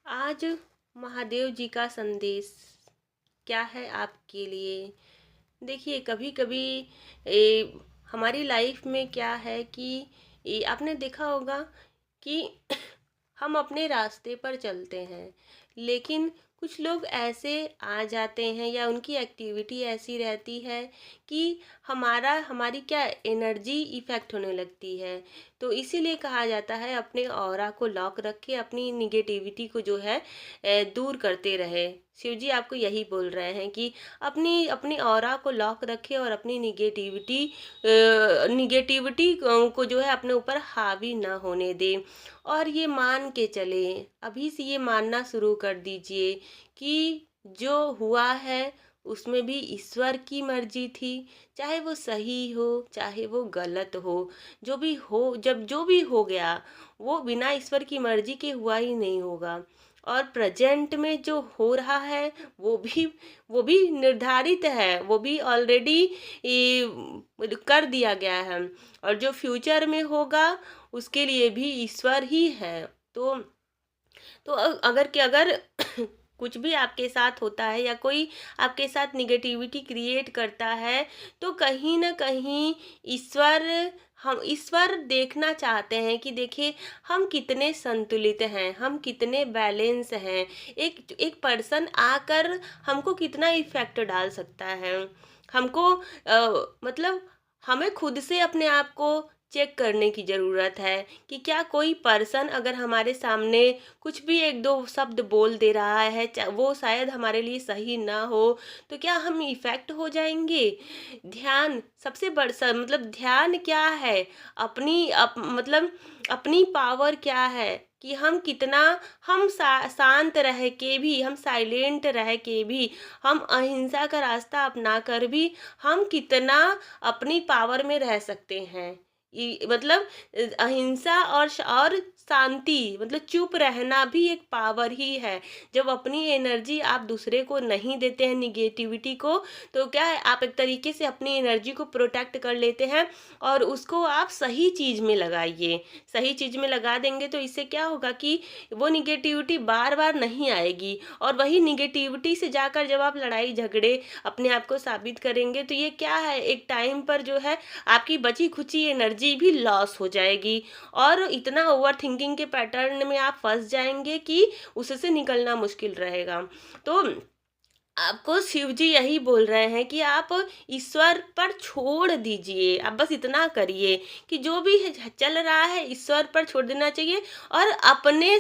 आज महादेव जी का संदेश क्या है आपके लिए? देखिए, कभी कभी हमारी लाइफ में क्या है कि आपने देखा होगा कि हम अपने रास्ते पर चलते हैं, लेकिन कुछ लोग ऐसे आ जाते हैं या उनकी एक्टिविटी ऐसी रहती है कि हमारी क्या एनर्जी इफेक्ट होने लगती है। तो इसीलिए कहा जाता है अपने ऑरा को लॉक रखे, अपनी निगेटिविटी को जो है दूर करते रहे। शिव जी आपको यही बोल रहे हैं कि अपनी अपनी ऑरा को लॉक रखे और अपनी निगेटिविटी को जो है अपने ऊपर हावी ना होने दे। और ये मान के चले, अभी से ये मानना शुरू कर दीजिए कि जो हुआ है उसमें भी ईश्वर की मर्जी थी। चाहे वो सही हो चाहे वो गलत हो, जो भी हो, जब जो भी हो गया वो बिना ईश्वर की मर्जी के हुआ ही नहीं होगा। और प्रेजेंट में जो हो रहा है वो भी निर्धारित है, वो भी ऑलरेडी कर दिया गया है। और जो फ्यूचर में होगा उसके लिए भी ईश्वर ही है। अगर कुछ भी आपके साथ होता है या कोई आपके साथ निगेटिविटी क्रिएट करता है, तो कहीं ना कहीं ईश्वर हम ईश्वर देखना चाहते हैं कि देखिए हम कितने संतुलित हैं, हम कितने बैलेंस हैं। एक एक पर्सन आकर हमको कितना इफेक्ट डाल सकता है। हमको मतलब हमें खुद से अपने आप को चेक करने की ज़रूरत है कि क्या कोई पर्सन अगर हमारे सामने कुछ भी एक दो शब्द बोल दे रहा है, वो शायद हमारे लिए सही ना हो, तो क्या हम इफ़ेक्ट हो जाएंगे। ध्यान सबसे मतलब ध्यान क्या है, मतलब अपनी पावर क्या है कि हम कितना, हम शांत रह के भी, हम साइलेंट रह के भी, हम अहिंसा का रास्ता अपना कर भी हम कितना अपनी पावर में रह सकते हैं। मतलब अहिंसा और शांति, मतलब चुप रहना भी एक पावर ही है। जब अपनी एनर्जी आप दूसरे को नहीं देते हैं, निगेटिविटी को, तो क्या है, आप एक तरीके से अपनी एनर्जी को प्रोटेक्ट कर लेते हैं और उसको आप सही चीज़ में लगाइए। सही चीज़ में लगा देंगे तो इससे क्या होगा कि वो निगेटिविटी बार बार नहीं आएगी। और वही निगेटिविटी से जाकर जब आप लड़ाई झगड़े अपने आप को साबित करेंगे, तो ये क्या है, एक टाइम पर जो है आपकी बची खुची एनर्जी भी लॉस हो जाएगी और इतना ओवर थिंकिंग के पैटर्न में आप फंस जाएंगे कि उससे निकलना मुश्किल रहेगा। तो आपको शिव जी यही बोल रहे हैं कि आप ईश्वर पर छोड़ दीजिए। आप बस इतना करिए कि जो भी चल रहा है ईश्वर पर छोड़ देना चाहिए और अपने